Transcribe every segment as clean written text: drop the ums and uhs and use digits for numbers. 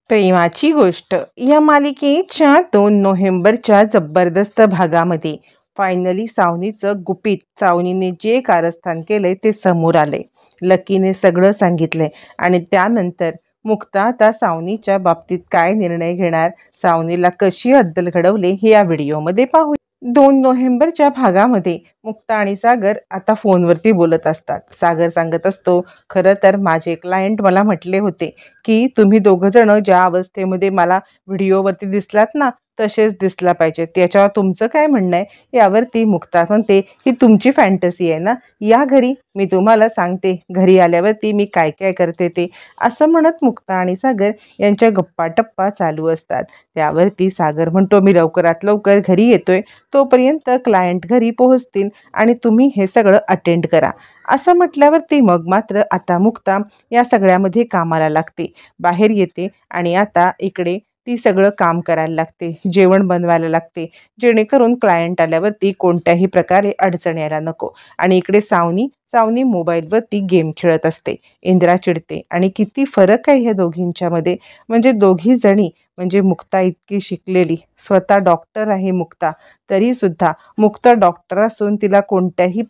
प्रेमाची गोष्ट या मालिकेच्या 2 नोव्हेंबरच्या जबरदस्त भागामध्ये फायनली सावनीचं गुपित, सावनीने जे कारस्थान केलंय ते समोर आलंय. लकीने सगळं सांगितलंय आणि त्यानंतर मुक्ता आता सावनीच्या बाबतीत काय निर्णय घेणार, सावनीला कशी अद्दल घडवले हे या व्हिडिओमध्ये पाहू. 2 नोव्हेंबरच्या भागामध्ये मुक्ता आणि सागर आता फोनवरती बोलत असतात. सागर सांगत असतो, खरं तर माझे क्लायंट मला म्हटले होते की तुम्ही दोघं जण ज्या अवस्थेमध्ये मला व्हिडिओवरती दिसलात ना, तसेच दिसला पाहिजे. त्याच्यावर तुमचं काय म्हणणं आहे? यावरती मुक्ता म्हणते ही तुमची फॅन्टसी आहे ना, या घरी मी तुम्हाला सांगते घरी आल्यावरती मी काय काय करते ते. असं म्हणत मुक्ता आणि सागर यांच्या गप्पा टप्पा चालू असतात. त्यावरती सागर म्हणतो, मी लवकरात लवकर घरी येतोय, तोपर्यंत क्लायंट घरी पोहोचतील आणि तुम्ही हे सगळं अटेंड करा. असं म्हटल्यावरती मग मात्र आता मुक्ता या सगळ्यामध्ये कामाला लागते, बाहेर येते आणि आता इकडे ती सगळं काम करायला लागते, जेवण बनवायला लागते, जेणेकरून क्लायंट आल्यावरती कोणत्याही प्रकारे अडचण यायला नको. आणि इकडे सावनी मोबाईलवरती गेम खेळत असते. इंद्रा चिडते आणि किती फरक आहे ह्या दोघींच्यामध्ये. म्हणजे दोघी जणी, म्हणजे मुक्ता इतकी शिकलेली, स्वतः डॉक्टर आहे मुक्ता, तरीसुद्धा मुक्ता डॉक्टर असून तिला कोणत्याही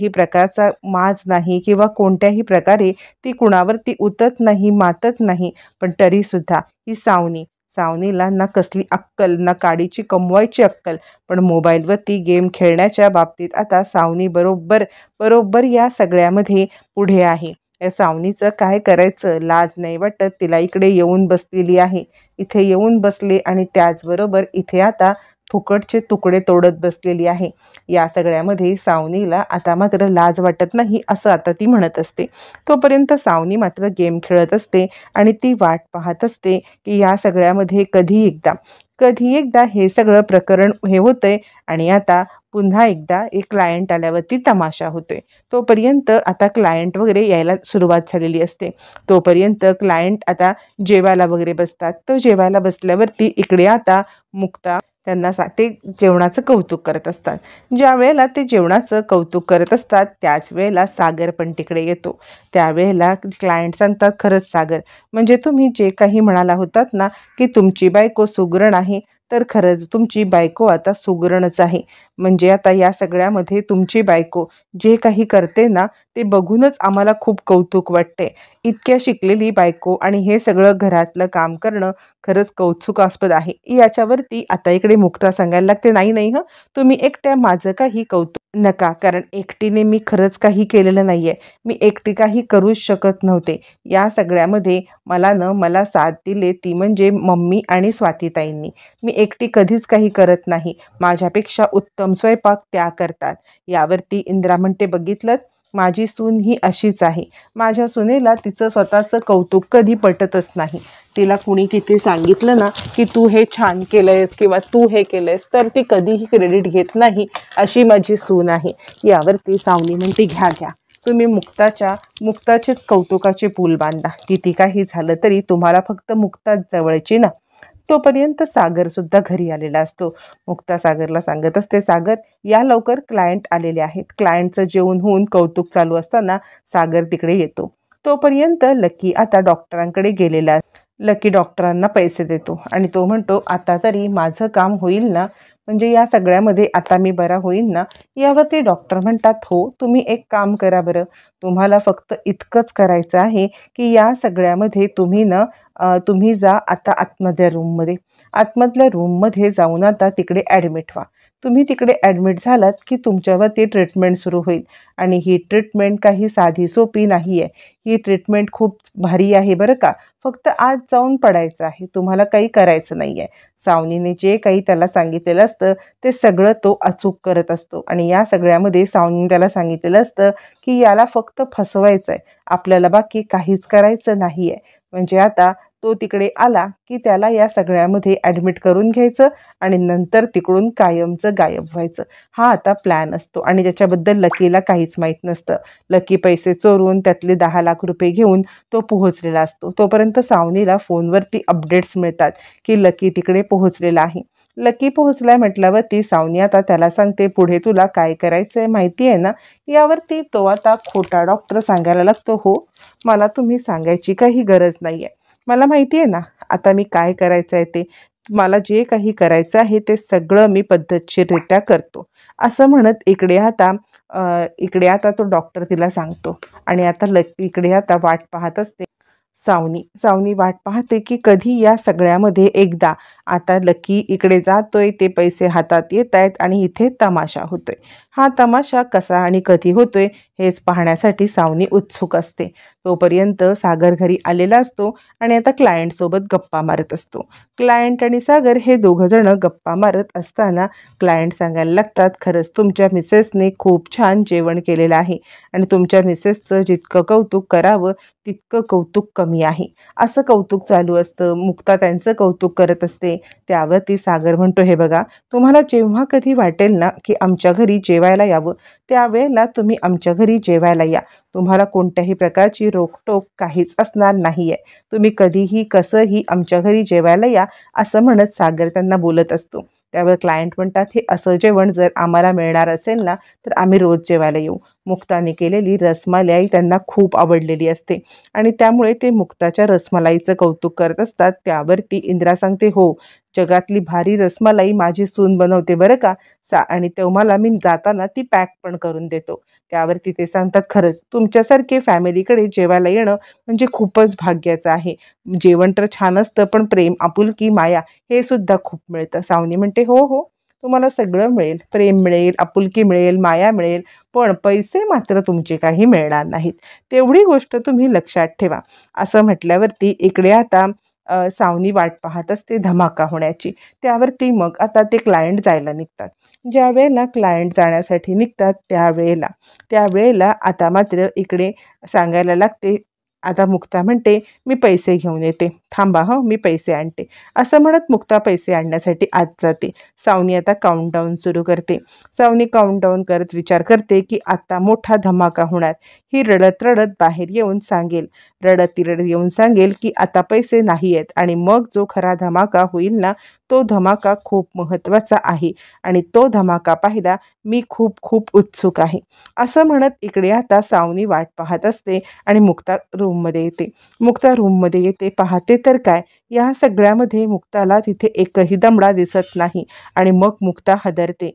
प्रकारचा माज नाही किंवा कोणत्याही प्रकारे ती कुणावरती उतत नाही, मातत नाही. पण तरीसुद्धा ही सावनीला ना कसली अक्कल, ना काडीची कमवायची अक्कल. पण मोबाईलवरती गेम खेळण्याच्या बाबतीत आता सावनी बरोबर या सगळ्यामध्ये पुढे आहे. या सावनीचं काय करायचं, लाज नाही वाटत तिला. इकडे येऊन बसलेली आहे, इथे येऊन बसले आणि त्याचबरोबर इथे आता फुकटचे तुकडे तोडत बसलेली आहे. या सगळ्यामध्ये सावनीला आता मात्र लाज वाटत नाही असं आता ती म्हणत असते. तोपर्यंत सावनी मात्र गेम खेळत असते आणि ती वाट पाहत असते की या सगळ्यामध्ये कधी एकदा हे सगळं प्रकरण हे होतंय आणि आता पुन्हा एकदा एक क्लायंट आल्यावरती तमाशा होतोय. तोपर्यंत आता क्लायंट वगैरे यायला सुरुवात झालेली असते. तोपर्यंत क्लायंट आता जेवायला वगैरे बसतात. तर जेवायला बसल्यावरती इकडे आता मुक्ता त्यांना ते जेवणाचं कौतुक करत असतात. ज्या वेळेला ते जेवणाचं कौतुक करत असतात त्याच वेळेला सागर पण तिकडे येतो. त्यावेळेला क्लायंट सांगतात, खरंच सागर, म्हणजे तुम्ही जे काही म्हणाला होतात ना की तुमची बायको सुगरण आहे, तर खरंच तुमची बायको आता सुगरणच आहे. म्हणजे आता या सगळ्यामध्ये तुमची बायको जे काही करते ना ते बघूनच आम्हाला खूप कौतुक वाटते. इतक्या शिकलेली बायको आणि हे सगळं घरातलं काम करणं खरंच कौतुकास्पद आहे. याच्यावरती आता इकडे मुक्ता सांगायला लागते, नाही हं, तुम्ही एकट्या माझं काही कौतुक नका, कारण एकटीने मी खरंच काही केलेलं नाहीये. मी एकटी काही करूच शकत नव्हते. या सगळ्यामध्ये मला साथ दिली ती म्हणजे मम्मी आणि स्वातीताईंनी. मी एकटी कधीच काही करत नाही. माझ्यापेक्षा उत्तम स्वयंपाक त्या करतात. यावरती इंद्रा म्हणते, बघितलं, माझी सून ही अशीच आहे. माझ्या सुनेला तिचं स्वतःचं कौतुक कधी पटतच नाही. तिला कुणी किती सांगितलं ना की तू हे छान केलंयस किंवा तू हे केलंयस, तर ती कधीही क्रेडिट घेत नाही. अशी माझी सून आहे. यावरती सावनी म्हणते, घ्या, तुम्ही मुक्ताचेच कौतुकाचे पूल बांधा. किती काही झालं तरी तुम्हाला फक्त मुक्ताच जवळची ना. तोपर्यंत सागर सुद्धा घरी आलेला असतो. मुक्ता सागरला सांगत असते, सागर या लवकर, क्लायंट आलेले आहेत. क्लायंटचं जेवण होऊन कौतुक चालू असताना सागर तिकडे येतो. तोपर्यंत लकी आता डॉक्टरांकडे गेलेला. लकी डॉक्टरांना पैसे देतो आणि तो म्हणतो, आता तरी माझं काम होईल ना, म्हणजे या सगळ्यामध्ये आता मी बरा होईल ना. यावरती डॉक्टर म्हणतात, हो, तुम्ही एक काम करा बरं, तुम्हाला फक्त इतकंच करायचं आहे की या सगळ्यामध्ये तुम्ही जा आता आतमधल्या रूममध्ये जाऊन आता तिकडे ॲडमिट व्हा. तुम्ही तिकडे ॲडमिट झालात की तुमच्यावरती ट्रीटमेंट सुरू होईल आणि ही ट्रीटमेंट काही साधी सोपी नाही आहे. ही ट्रीटमेंट खूप भारी आहे बरं का. फक्त आज जाऊन पडायचं आहे, तुम्हाला काही करायचं नाही आहे. सावनीने जे काही त्याला सांगितलेलं असतं ते सगळं तो अचूक करत असतो आणि या सगळ्यामध्ये सावनीने त्याला सांगितलेलं असतं की याला फक्त फसवायचं आहे, आपल्याला बाकी काहीच करायचं नाही आहे. म्हणजे आता तो तिकडे आला की त्याला या सगळ्यामध्ये ॲडमिट करून घ्यायचं आणि नंतर तिकडून कायमचं गायब व्हायचं. हा आता प्लॅन असतो आणि त्याच्याबद्दल लकीला काहीच माहीत नसतं. लकी पैसे चोरून त्यातले 10 लाख रुपये घेऊन तो पोहोचलेला असतो. तोपर्यंत सावनीला फोनवरती अपडेट्स मिळतात की लकी तिकडे पोहोचलेला आहे. लकी पोहोचलाय म्हटल्यावरती सावनी आता त्याला सांगते, पुढे तुला काय करायचं आहे माहिती आहे ना. यावरती तो आता खोटा डॉक्टर सांगायला लागतो, हो, मला तुम्ही सांगायची काही गरज नाही आहे. मला माहिती आहे ना आता मी काय करायचं आहे ते. मला जे काही करायचं आहे ते सगळं मी पद्धतशीररित्या करतो." असं म्हणत इकडे आता तो डॉक्टर तिला सांगतो आणि आता इकडे आता वाट पाहत असते सावनी वाट पाहते की कधी या सगळ्यामध्ये एकदा आता लकी इकडे जातोय, ते पैसे हातात येत आहेत आणि इथे तमाशा होतोय. हा तमाशा कसा आणि कधी होतोय हेच पाहण्यासाठी सावनी उत्सुक असते. तोपर्यंत सागर घरी आलेला असतो आणि आता क्लायंटसोबत गप्पा मारत असतो. क्लायंट आणि सागर हे दोघंजण गप्पा मारत असताना क्लायंट सांगायला लागतात, "खरंच तुमच्या मिसेसने खूप छान जेवण केलेलं आहे आणि तुमच्या मिसेसचं जितकं कौतुक करावं तितकं कौतुक कमी आहे." असं कौतुक चालू असतं. मुक्ता त्यांचं कौतुक करत असते. त्यावरती सागर म्हणतो, "हे बघा, तुम्हाला जेव्हा कधी वाटेल ना की आमच्या घरी जेवायला यावं, त्यावेळेला तुम्ही आमच्या घरी जेवायला या. तुम्हाला कोणत्याही प्रकारची रोकटोक काहीच असणार नाहीये. तुम्ही कधीही कसंही आमच्या घरी जेवायला या." असं म्हणत सागर त्यांना बोलत असतो. त्यावर क्लायंट म्हणतात, "हे असं जेवण जर आम्हाला मिळणार असेल ना तर आम्ही रोज जेवायला येऊ." मुक्ताने केलेली रसमलाई त्यांना खूप आवडलेली असते आणि त्यामुळे ते मुक्ताच्या रसमलाईचं कौतुक करत असतात. त्यावरती इंदिरा सांगते, "हो, जगातली भारी रसमलाई माझी सून बनवते बरं का." आणि तुम्हाला मी जाताना ती पॅक पण करून देतो. त्यावरती ते सांगतात, "खरंच तुमच्यासारखे फॅमिलीकडे जेवायला येणं म्हणजे खूपच भाग्याचं आहे. जेवण तर छान असतं पण प्रेम, आपुलकी, माया हे सुद्धा खूप मिळतं." सावनी म्हणते, "हो, हो. तुम्हाला सगळं मिळेल. प्रेम मिळेल, आपुलकी मिळेल, माया मिळेल, पण पैसे मात्र तुमचे काही मिळणार नाहीत. तेवढी गोष्ट तुम्ही लक्षात ठेवा." असं म्हटल्यावरती इकडे आता सावनी वाट पाहत असते धमाका होण्याची. त्यावरती मग आता ते क्लायंट जायला निघतात. ज्यावेळेला क्लायंट जाण्यासाठी निघतात त्यावेळेला आता मात्र इकडे सांगायला लागते. आता मुक्ता म्हणते, "मी पैसे घेऊन येते. थांबा हं, मी पैसे आणते." असं म्हणत मुक्ता पैसे आणण्यासाठी आत जाते. सावनी आता काउंटडाऊन सुरू करते. सावनी काउंटडाऊन करत विचार करते की आता मोठा धमाका होणार. ही रडत-रडत बाहेर येऊन सांगेल, रडत-रडत येऊन सांगेल की आता पैसे नाही आहेत आणि मग जो खरा धमाका होईल ना, तो धमाका खूप महत्त्वाचा आहे आणि तो धमाका पाहायला मी खूप खूप उत्सुक आहे. असं म्हणत इकडे आता सावनी वाट पाहत असते आणि मुक्ता रूममध्ये येते. मुक्ता रूममध्ये येते, पाहते तर काय, या सगळ्यामध्ये मुक्ताला तिथे एकही दमडा दिसत नाही आणि मग मुक्ता हादरते.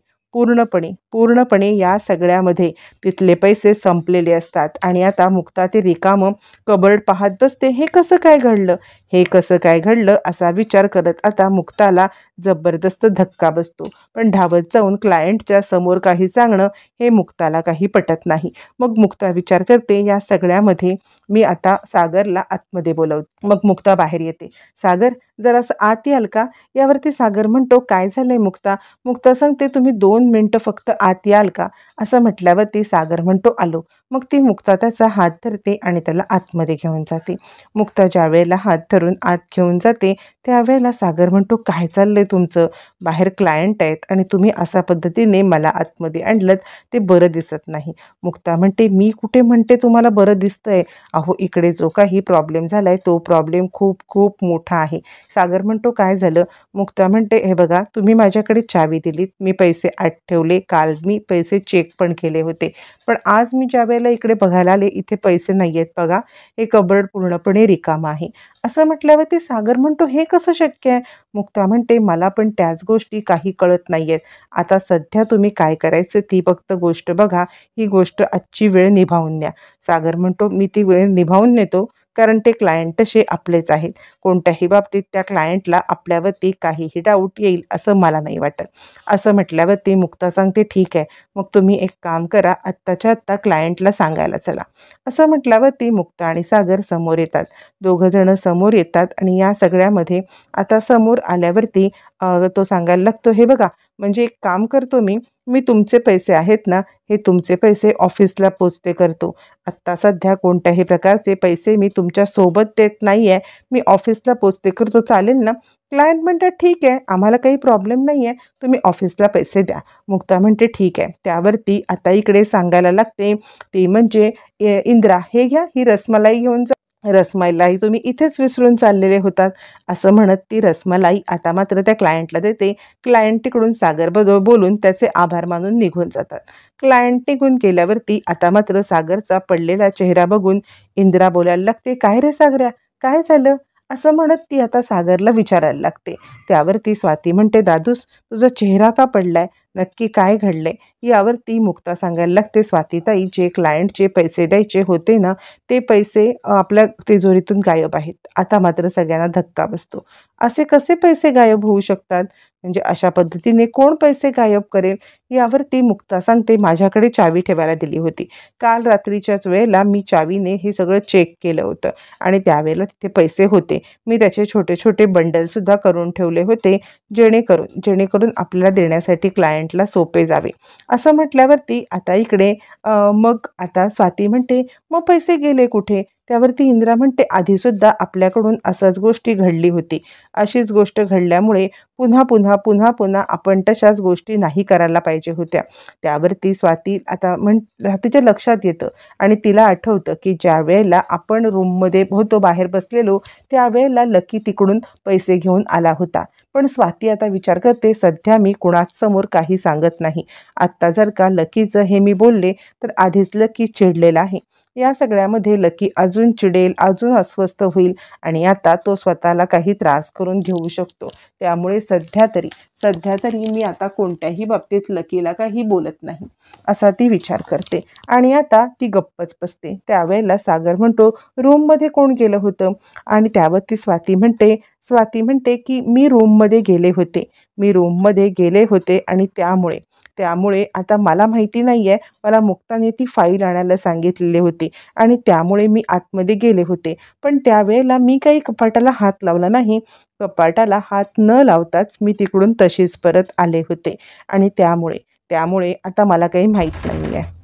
पूर्णपणे या सगळ्यामध्ये तिथले पैसे संपलेले असतात आणि आता मुक्ता ते रिकामं कबर्ड पाहत बसते. हे कसं काय घडलं? हे कसं काय घडलं? असा विचार करत आता मुक्ताला जबरदस्त धक्का बसतो. पण धावत जाऊन क्लायंटच्या समोर काही सांगणं हे मुक्ताला काही पटत नाही. मग मुक्ता विचार करते, या सगळ्यामध्ये मी आता सागरला आतमध्ये बोलवते. मग मुक्ता बाहेर येते. "सागर, जरासं आत याल का?" यावरती सागर म्हणतो, "काय झालंय मुक्ता?" मुक्ता सांगते, "तुम्ही 2 मिनिटं फक्त आत याल का?" असं म्हटल्यावरती सागर म्हणतो, "आलो." मग ती मुक्ता त्याचा हात धरते आणि त्याला आतमध्ये घेऊन जाते. मुक्ता ज्यावेळेला हात धरून आत घेऊन जाते त्यावेळेला सागर म्हणतो, "काय चाललंय तुमचं? बाहेर क्लायंट आहेत आणि तुम्ही अशा पद्धतीने मला आतमध्ये आणलंत, ते बरं दिसत नाही." मुक्ता म्हणते, "मी कुठे म्हणते तुम्हाला बरं दिसतंय? अहो, इकडे जो काही प्रॉब्लेम झालाय तो प्रॉब्लेम खूप खूप मोठा आहे." सागर म्हणतो, "काय झालं?" मुक्ता म्हणते, "हे बघा, तुम्ही माझ्याकडे चावी दिलीत, मी पैसे आत ठेवले, काल मी पैसे चेक पण केले होते. पण आज मी ज्यावेळेला इकडे बघायला आले, इथे पैसे नाही आहेत बघा, हे कबर्ड पूर्णपणे रिकामं आहे." असं म्हटल्यावरती सागर म्हणतो, "हे कसं शक्य आहे?" मुक्ता म्हणते, "मला पण त्याच गोष्टी काही कळत नाहीयेत. आता सध्या तुम्ही काय करायचं ती फक्त गोष्ट बघा, ही गोष्ट आजची वेळ निभावून न्या." सागर म्हणतो, "मी ती वेळ निभावून नेतो, कारण ते क्लायंट तसे आपलेच आहेत. कोणत्याही बाबतीत त्या क्लायंटला आपल्यावरती काहीही डाऊट येईल असं मला नाही वाटत." असं म्हटल्यावरती मुक्ता सांगते, "ठीक आहे, मग तुम्ही एक काम करा, आत्ताच्या आत्ता क्लायंटला सांगायला चला." असं म्हटल्यावरती मुक्ता आणि सागर समोर येतात. दोघंजणं समोर येतात आणि या सगळ्यामध्ये आता समोर आल्यावरती तो सांगायला लागतो, "हे बघा, म्हणजे एक काम करतो मी, मी तुमचे पैसे आहेत ना, हे तुमचे पैसे ऑफिसला पोचते करतो. आत्ता सध्या कोणत्याही प्रकारचे पैसे मी तुमच्या सोबत देत नाही आहे. मी ऑफिसला पोचते करतो, चालेल ना?" क्लायंट म्हणतात, "ठीक आहे, आम्हाला काही प्रॉब्लेम नाही आहे. तुम्ही ऑफिसला पैसे द्या." मुक्ता म्हणते, "ठीक आहे." त्यावरती आता इकडे सांगायला लागते, ती म्हणजे इंदिरा, "हे घ्या, ही रसमलाई घेऊन जा. रसमलाई तुम्ही इथेच विसरून चाललेले होतात." असं म्हणत ती रसमलाई आता मात्र त्या क्लायंटला देते. क्लायंट तिकडून सागरबरोबर बोलून त्याचे आभार मानून निघून जातात. क्लायंट निघून गेल्यावरती आता मात्र सागरचा पडलेला चेहरा बघून इंदिरा बोलायला लागते, "काय रे सागऱ्या, काय झालं? असं म्हणत ती आता सागरला विचारायला लागते. त्यावरती स्वाती म्हणते, दादूस तुझा चेहरा का पडलाय? नक्की काय घडलंय? यावरती मुक्ता सांगायला लागते, स्वातीताई जे क्लायंटचे पैसे द्यायचे होते ना, ते पैसे आपल्या तिजोरीतून गायब आहेत. आता मात्र सगळ्यांना धक्का बसतो. असे कसे पैसे गायब होऊ शकतात? म्हणजे अशा पद्धतीने कोण पैसे गायब करेल? यावरती मुक्ता सांगते, माझ्याकडे चावी ठेवायला दिली होती. काल रात्रीच्याच वेळेला मी चावीने हे सगळं चेक केलं होतं आणि त्यावेळेला तिथे पैसे होते. मी त्याचे छोटे-छोटे बंडलसुद्धा करून ठेवले होते, जेणेकरून आपल्याला देण्यासाठी क्लायंटला सोपे जावे. असं म्हटल्यावरती आता इकडे मग आता स्वाती म्हणते, "मग पैसे गेले कुठे?" त्यावरती इंदिरा म्हणते, "आधीसुद्धा आपल्याकडून असंच गोष्टी घडली होती. अशीच गोष्ट घडल्यामुळे पुन्हा आपण तशाच गोष्टी नाही करायला पाहिजे होत्या." त्यावरती स्वाती आता तिच्या लक्षात येतं आणि तिला आठवतं, की ज्यावेळेला आपण रूममध्ये होतो, बाहेर बसलेलो, त्यावेळेला लकी तिकडून पैसे घेऊन आला होता. पण स्वाती आता विचार करते, सध्या मी कुणासमोर काही सांगत नाही. आत्ता जर का लकीचं हे मी बोलले, तर आधीच लकी चिडलेला आहे. या सगळ्यामध्ये लकी अजून चिडेल, अजून अस्वस्थ होईल आणि आता तो स्वतःला काही त्रास करून घेऊ शकतो. त्यामुळे सध्या तरी मी आता कोणत्याही बाबतीत लकीला काही बोलत नाही, असा ती विचार करते आणि आता ती गप्पच बसते. त्यावेळेला सागर म्हणतो, रूममध्ये कोण गेलं होतं? आणि त्यावरती स्वाती म्हणते की मी रूममध्ये गेले होते आणि त्यामुळे आता मला माहिती नाही आहे, मला मुक्ताने ती फाईल आणायला सांगितलेली होती आणि त्यामुळे मी आतमध्ये गेले होते. पण त्यावेळेला मी काही कपाटाला हात लावला नाही. कपाटाला हात न लावताच मी तिकडून तशीच परत आले होते आणि त्यामुळे आता मला काही माहीत नाही आहे.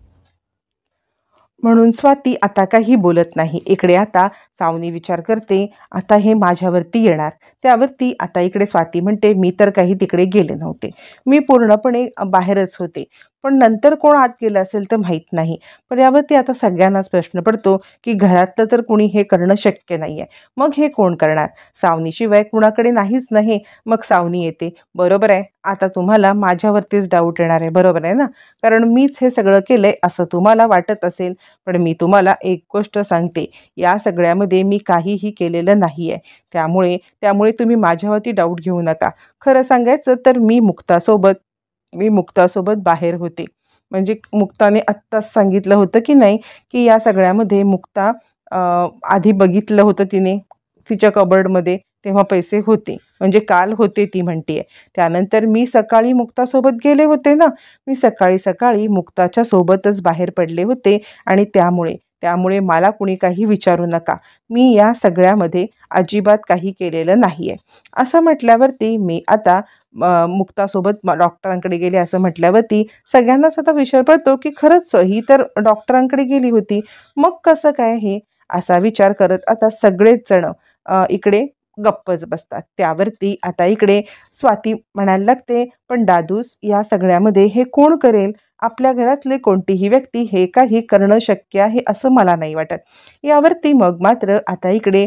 म्हणून स्वाती आता काही बोलत नाही. इकडे आता सावनी विचार करते, आता हे माझ्यावरती येणार. त्यावरती आता इकडे स्वाती म्हणते, मी तर काही तिकडे गेले नव्हते. मी पूर्णपणे बाहेरच होते. पण नंतर कोण आत गेलं असेल तर माहीत नाही. पण यावरती आता सगळ्यांनाच प्रश्न पडतो, की घरातलं तर कुणी हे करणं शक्य नाही आहे. मग हे कोण करणार? सावनीशिवाय कुणाकडे नाहीच नाही. मग सावनी येते. बरोबर आहे, आता तुम्हाला माझ्यावरतीच डाऊट येणार आहे, बरोबर आहे ना? कारण मीच हे सगळं केलंय असं तुम्हाला वाटत असेल. पण मी तुम्हाला एक गोष्ट सांगते, या सगळ्यामध्ये मी काहीही केलेलं नाही आहे. त्यामुळे तुम्ही माझ्यावरती डाऊट घेऊ नका. खरं सांगायचं तर मी मुक्तासोबत बाहेर होते. म्हणजे मुक्ताने आत्ताच सांगितलं होतं की नाही, की या सगळ्यामध्ये मुक्ता अ, आधी बघितलं होतं तिने तिच्या कबर्डमध्ये, तेव्हा पैसे होते. म्हणजे काल होते ती म्हणते आहे. त्यानंतर मी सकाळी मुक्तासोबत गेले होते ना, मी सकाळी मुक्ताच्या सोबतच बाहेर पडले होते आणि त्यामुळे मला कुणी काही विचारू नका. मी या सगळ्यामध्ये अजिबात काही केलेलं नाही आहे. असं म्हटल्यावरती मी आता मुक्तासोबत डॉक्टरांकडे गेले असं म्हटल्यावरती सगळ्यांनाच आता विचार पडतो, की खरंच ही तर डॉक्टरांकडे गेली होती. मग कसं काय हे? असा विचार करत आता सगळेच जण इकडे गप्पच बसतात. त्यावरती आता इकडे स्वाती म्हणायला लागते, पण दादूस या सगळ्यामध्ये हे कोण करेल? आपल्या घरातले कोणतीही व्यक्ती हे काही करणं शक्य आहे असं मला नाही वाटत. यावरती मग मात्र आता इकडे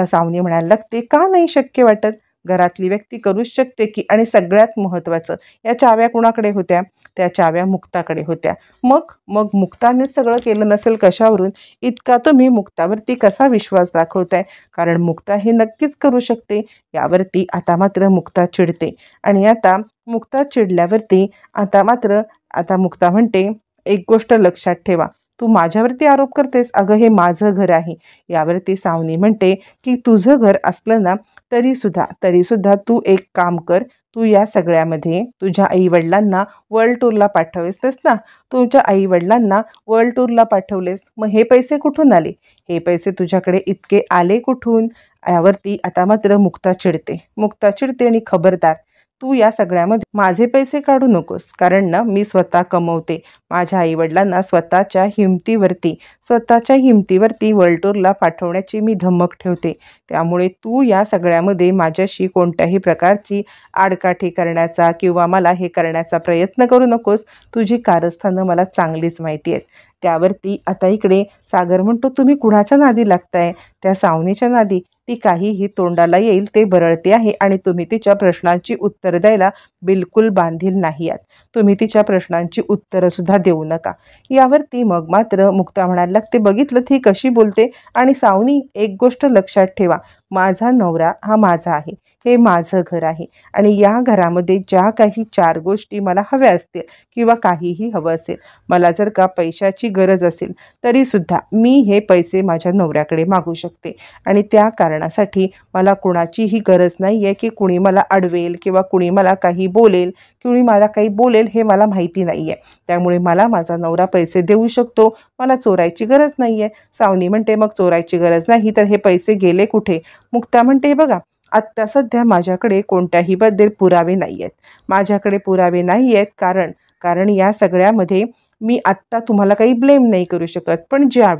सावनी म्हणायला लागते, का नाही शक्य वाटत? घरातली व्यक्ती करूच शकते की. आणि सगळ्यात महत्त्वाचं, या चाव्या कुणाकडे होत्या? त्या चाव्या मुक्ताकडे होत्या. मग मुक्तानेच सगळं केलं नसेल कशावरून? इतका तुम्ही मुक्तावरती कसा विश्वास दाखवताय? कारण मुक्ता हे नक्कीच करू शकते. यावरती आता मात्र मुक्ता चिडते आणि आता मुक्ता चिडल्यावरती आता मुक्ता म्हणते, "एक गोष्ट लक्षात ठेवा. तू माझ्यावरती आरोप करतेस? अगं हे माझं घर आहे." यावरती सावनी म्हणते, की "तुझं घर असलं ना तरीसुद्धा तू एक काम कर. तू या सगळ्यामध्ये तुझ्या आई-वडिलांना वर्ल्ड टूरला पाठवलेस ना, तुझ्या आई-वडिलांना वर्ल्ड टूरला पाठवलेस. मग हे पैसे कुठून आले? हे पैसे तुझ्याकडे इतके आले कुठून?" यावरती आता मात्र मुक्ता चिडते आणि खबरदार, तू या सगळ्यामध्ये माझे पैसे काढू नकोस. कारण ना मी स्वतः कमवते. माझ्या आई-वडिलांना स्वतःच्या हिमतीवरती वर्ल्ड टूरला पाठवण्याची मी धमक ठेवते. त्यामुळे तू या सगळ्यामध्ये माझ्याशी कोणत्याही प्रकारची आडकाठी करण्याचा किंवा मला हे करण्याचा प्रयत्न करू नकोस. तुझी कारस्थानं मला चांगलीच माहिती आहेत. त्यावरती आता इकडे सागर म्हणतो, तुम्ही कुणाच्या नादी लागताय? त्या सावनीच्या नादी. ती काहीही तोंडाला येईल ते बरळते आहे आणि तुम्ही तिच्या प्रश्नांची उत्तर द्यायला बिलकुल बांधील नाही आहात. तुम्ही तिच्या प्रश्नांची उत्तरंसुद्धा देऊ नका. यावरती मग मात्र मुक्ता म्हणायला लागते, बघितलं ती कशी बोलते. आणि सावनी, एक गोष्ट लक्षात ठेवा, माझा नवरा हा माझा आहे, हे माझं घर आहे आणि या घरामध्ये ज्या काही 4 गोष्टी मला हव्या असतील किंवा काहीही हवं असेल, मला जर का पैशाची गरज असेल तरीसुद्धा मी हे पैसे माझ्या नवऱ्याकडे मागू शकते आणि त्या कारणासाठी मला कुणाचीही गरज नाही आहे की कुणी मला अडवेल किंवा कुणी मला काही बोलेल, कुणी मला काही बोलेल हे मला माहिती नाही आहे. त्यामुळे मला माझा नवरा पैसे देऊ शकतो, मला चोरायची गरज नाही आहे. सावनी म्हणते, मग चोरायची गरज नाही तर हे पैसे गेले कुठे? मुक्ता म्हणते, बघा आत्ता सध्या माझ्याकडे कोणत्याही बद्दल पुरावे नाही आहेत. माझ्याकडे पुरावे नाही आहेत कारण कारण या सगळ्यामध्ये मी आत्ता तुम्हाला काही ब्लेम नाही करू शकत. पण ज्या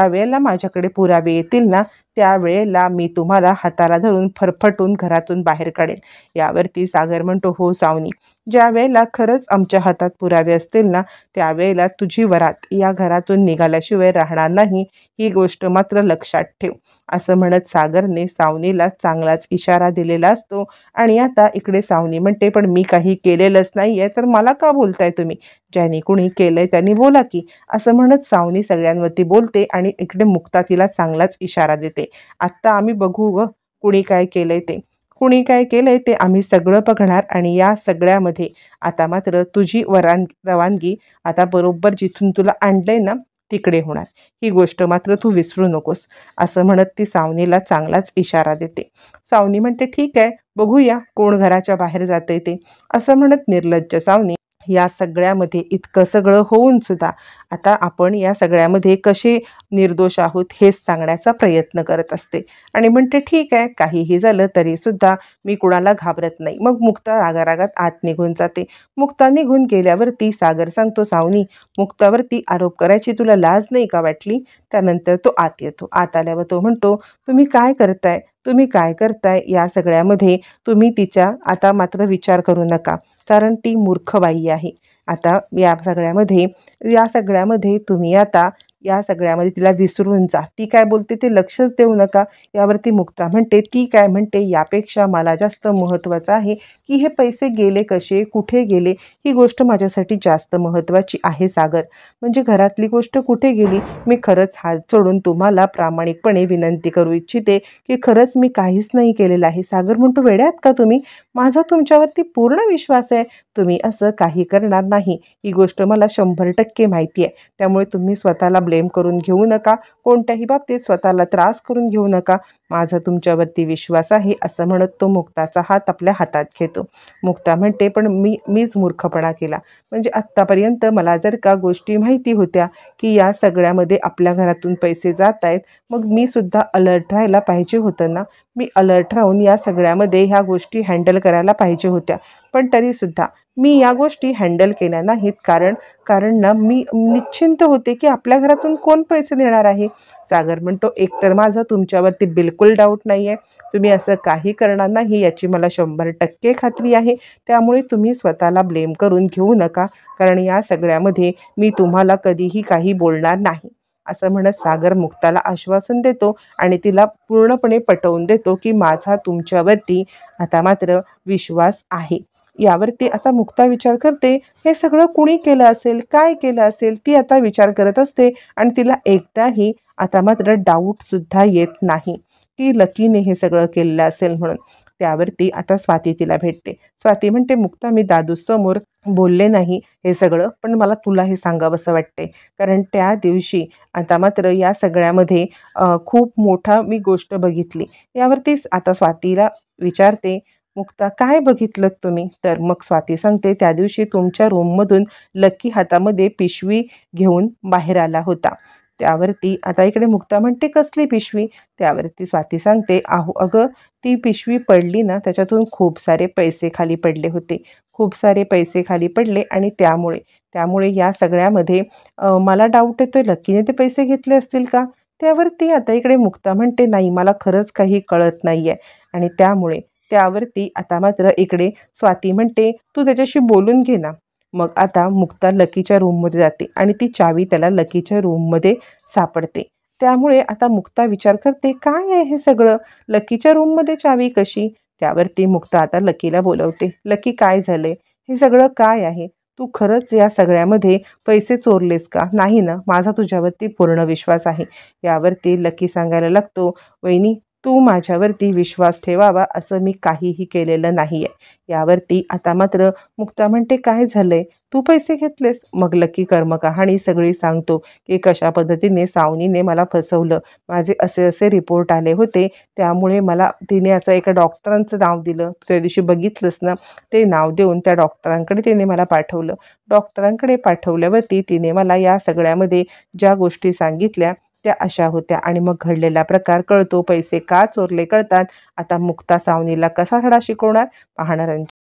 वेळेला माझ्याकडे पुरावे येतील ना, त्यावेळेला मी तुम्हाला हाताला धरून फरफटून घरातून बाहेर काढेन. यावरती सागर म्हणतो, हो सावनी, ज्या वेळेला खरंच आमच्या हातात पुरावे असतील ना, त्यावेळेला तुझी वरात या घरातून निघाल्याशिवाय राहणार नाही, ही गोष्ट मात्र लक्षात ठेव. असं म्हणत सागरने सावनीला चांगलाच इशारा दिलेला असतो. आणि आता इकडे सावनी म्हणते, पण मी काही केलेलंच नाही आहे, तर मला का बोलताय तुम्ही? ज्यांनी कुणी केलंय त्यांनी बोला की. असं म्हणत सावनी सगळ्यांवरती बोलते आणि इकडे मुक्ता तिला चांगलाच इशारा देते. आत्ता आम्ही बघू ग कुणी काय केलंय ते. कुणी काय केलंय ते आम्ही सगळं बघणार आणि या सगळ्यामध्ये आता मात्र तुझी रवानगी आता बरोबर जिथून तुला आणलंय ना तिकडे होणार. ही गोष्ट मात्र तू विसरू नकोस. असं म्हणत ती सावनीला चांगलाच इशारा देते. सावनी म्हणते, ठीक आहे, बघूया कोण घराच्या बाहेर जाते ते. असं म्हणत निर्लज्ज सावनी या सगळ्यामध्ये इतकं सगळं होऊन सुद्धा आता आपण या सगळ्यामध्ये कसे निर्दोष आहोत हेच सांगण्याचा प्रयत्न करत असते आणि म्हणते, ठीक आहे, काहीही झालं तरी सुद्धा मी कुणाला घाबरत नाही. मग मुक्ता रागारागात आत निघून जाते. मुक्ता निघून गेल्यावरती सागर सांगतो, सावनी, मुक्तावरती आरोप करायची तुला लाज नाही का वाटली? त्यानंतर तो आत येतो. आत आल्यावर तो म्हणतो, तुम्ही काय करताय? तुम्ही काय करताय या सगळ्यामध्ये? तुम्ही तिच्या आता मात्र विचार करू नका, कारण ती मूर्ख बाई आहे. आता या सगळ्यामध्ये तुम्ही आता या सगळ्यामध्ये तिला विसरून जा. ती काय बोलते ते लक्षच देऊ नका. यावरती मुक्ता म्हणते, ती काय म्हणते यापेक्षा मला जास्त महत्त्वाचं आहे की हे पैसे गेले कसे, कुठे गेले, ही गोष्ट माझ्यासाठी जास्त महत्त्वाची आहे सागर. म्हणजे घरातली गोष्ट कुठे गेली? मी खरंच हात जोडून तुम्हाला प्रामाणिकपणे विनंती करू इच्छिते की खरंच मी काहीच नाही केलेलं आहे. सागर म्हणतो, वेड्यात का तुम्ही? माझा तुमच्यावरती पूर्ण विश्वास आहे. तुम्ही असं काही करणार नाही, ही गोष्ट मला 100% माहिती आहे. त्यामुळे तुम्ही स्वतःला ब्लेम करून घेऊ नका, कोणत्याही बाबतीत स्वतःला त्रास करून घेऊ नका. माझा तुमच्यावरती विश्वास आहे. असं म्हणत तो मुक्ताचा हात आपल्या हातात घेतो. मुक्ता म्हणते, पण मीच मूर्खपणा केला. म्हणजे आत्तापर्यंत मला जर का गोष्टी माहिती होत्या की या सगळ्यामध्ये आपल्या घरातून पैसे जात आहेत, मग मी सुद्धा अलर्ट राहायला पाहिजे होतं ना. मी अलर्ट राहून या सगळ्यामध्ये ह्या गोष्टी हँडल करायला पाहिजे होत्या. पण तरीसुद्धा मी या गोष्टी हँडल केल्या नाहीत कारण ना मी निश्चिंत होते की आपल्या घरातून कोण पैसे देणार आहे. सागर म्हणतो, एकतर माझा तुमच्यावरती बिलकुल डाऊट नाही आहे. तुम्ही असं काही करणार नाही याची मला 100% खात्री आहे. त्यामुळे तुम्ही स्वतःला ब्लेम करून घेऊ नका, कारण या सगळ्यामध्ये मी तुम्हाला कधीही काही बोलणार नाही. असं म्हणत सागर मुक्ताला आश्वासन देतो आणि तिला पूर्णपणे पटवून देतो की माझा तुमच्यावरती आता मात्र विश्वास आहे. यावरती आता मुक्ता विचार करते, हे सगळं कुणी केलं असेल, काय केलं असेल? ती आता विचार करत असते आणि तिला एकदाही आता मात्र डाऊटसुद्धा येत नाही की लकीने हे सगळं केलेलं असेल म्हणून. त्यावरती आता स्वाती तिला भेटते. स्वाती म्हणते, मुक्ता, मी दादूसमोर बोलले नाही हे सगळं, पण मला तुला हे सांगावंसं वाटते, कारण त्या दिवशी आता मात्र या सगळ्यामध्ये खूप मोठा मी गोष्ट बघितली. यावरती आता स्वातीला विचारते, मुक्ता, काय बघितलं तुम्ही? तर मग स्वाती सांगते, त्या दिवशी तुमच्या रूममधून लकी हातामध्ये पिशवी घेऊन बाहेर आला होता. त्यावरती आता इकडे मुक्ता म्हणते, कसली पिशवी? त्यावरती स्वाती सांगते, अगं ती पिशवी पडली ना, त्याच्यातून खूप सारे पैसे खाली पडले होते. खूप सारे पैसे खाली पडले आणि त्यामुळे या सगळ्यामध्ये मला डाऊट येतोय, लकीने ते पैसे घेतले असतील का? त्यावरती आता इकडे मुक्ता म्हणते, नाही, मला खरंच काही कळत नाही आहे. आणि त्यावरती आता मात्र इकडे स्वाती म्हणते, तू त्याच्याशी बोलून घे ना. मग आता मुक्ता लकीच्या रूममध्ये जाते आणि ती चावी त्याला लकीच्या रूममध्ये सापडते. त्यामुळे आता मुक्ता विचार करते, काय आहे हे सगळं? लकीच्या रूममध्ये चावी कशी? त्यावरती मुक्ता आता लकीला बोलवते. लकी, काय झालंय? हे सगळं काय आहे? तू खरंच या सगळ्यामध्ये पैसे चोरलेस का? नाही ना? माझा तुझ्यावरती पूर्ण विश्वास आहे. यावरती लकी सांगायला लागतो, वहिनी, तू माझ्यावरती विश्वास ठेवावा असं मी काहीही केलेलं नाहीये. यावरती आता मात्र मुक्ता म्हणते, काय झालंय? तू पैसे घेतलेस? मग लकी कर्मकहाणी सगळी सांगतो की कशा पद्धतीने सावनीने मला फसवलं. माझे असे रिपोर्ट आले होते, त्यामुळे मला तिने असं एका डॉक्टरांचं नाव दिलं. त्या दिवशी बघितलंस ना, ते नाव देऊन त्या डॉक्टरांकडे तिने मला पाठवलं. डॉक्टरांकडे पाठवल्यावरती तिने मला या सगळ्यामध्ये ज्या गोष्टी सांगितल्या त्या अशा होत्या आणि मग घडलेला प्रकार कळतो. पैसे का चोरले कळतात. आता मुक्ता सावनीला कसा धडा शिकवणार पाहणाऱ्यांच्या